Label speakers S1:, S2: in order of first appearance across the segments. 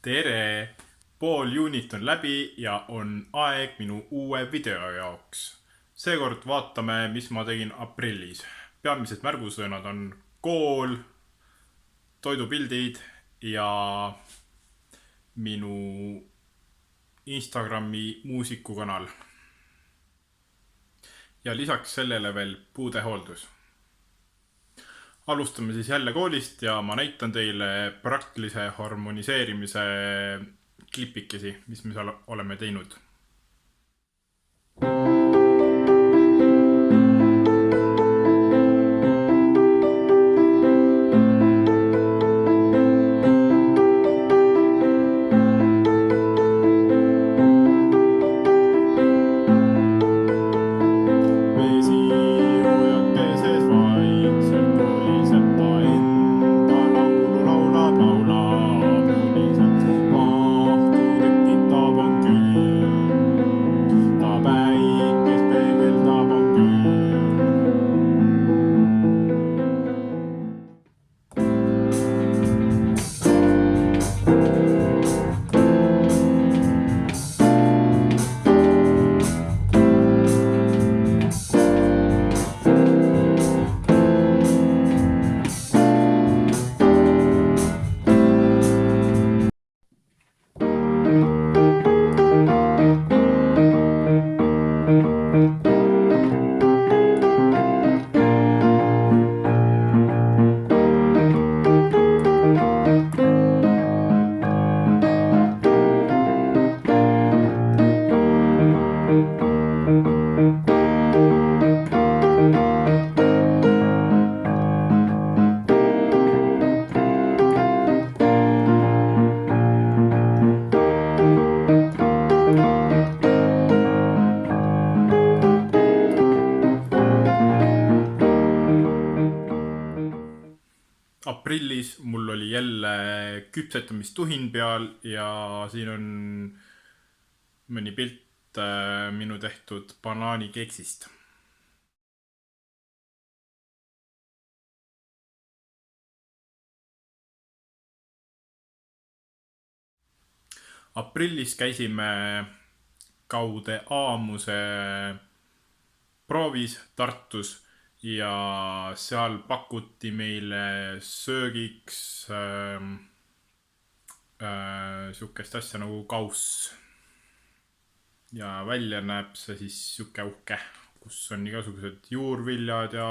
S1: Tere! Pool juunit on läbi ja on aeg minu uue video jaoks. Seekord vaatame, mis ma tegin aprillis. Peamised märgusõnad on kool, toidupildid ja minu Instagrami muusikukanal. Ja lisaks sellele veel puudehooldus. Alustame siis jälle koolist ja ma näitan teile praktilise harmoniseerimise klipikesi, mis me seal oleme teinud. Aprillis mul oli jälle küpsetamistuhin peal ja siin on mõni pilt minu tehtud banaanikeksist. Aprillis käisime Kaude Aamuse proovis Tartus ja seal pakuti meile söögiks sihukest asja nagu kauss. Ja välja näeb see siis sihuke uhke, kus on igasugused juurviljad ja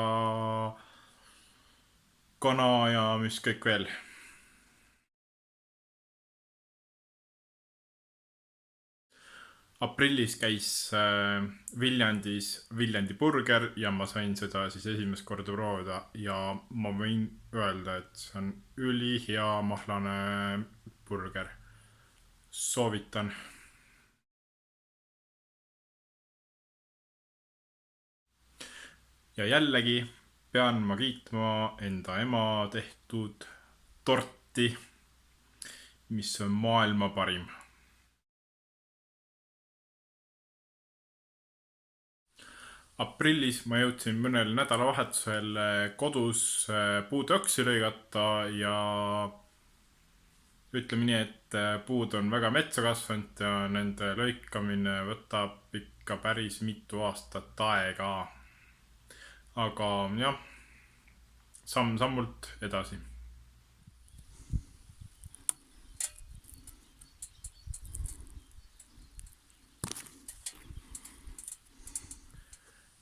S1: kana ja mis kõik veel. Aprillis käis Viljandis Viljandi burger ja ma sain seda siis esimest korda proovida ja ma võin öelda, et see on ülihea mahlane burger. Soovitan. Ja jällegi pean ma kiitma enda ema tehtud torti, mis on maailma parim. Aprillis ma jõudsin mõnel nädalavahetusel kodus puudeoksi lõigata ja ütleme nii, et puud on väga metsa kasvanud ja nende lõikamine võtab ikka päris mitu aastat aega. Aga jah, samm-sammult edasi.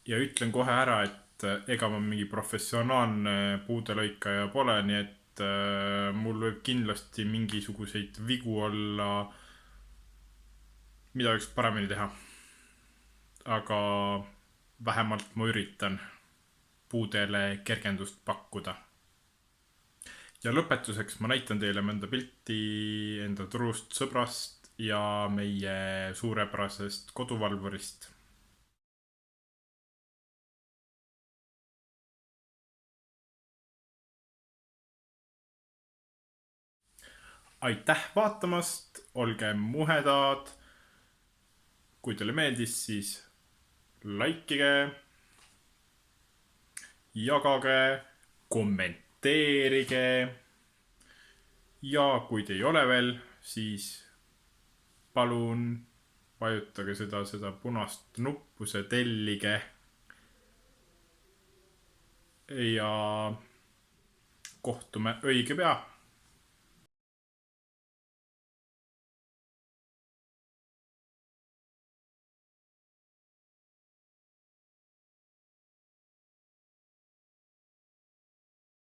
S1: Ja ütlen kohe ära, et ega ma mingi professionaalne puudelõikaja pole, nii et mul võib kindlasti mingisuguseid vigu olla, mida võiks paremini teha. Aga vähemalt ma üritan puudele kergendust pakkuda. Ja lõpetuseks ma näitan teile mõnda pilti enda turust sõbrast ja meie suurepärasest koduvalvurist. Aitäh vaatamast, olge muhedad. Kui teile meeldis, siis laikige, jagage, kommenteerige ja kui te ei ole veel siis palun vajutage seda punast nuppu, see tellige. Ja kohtume õige pea.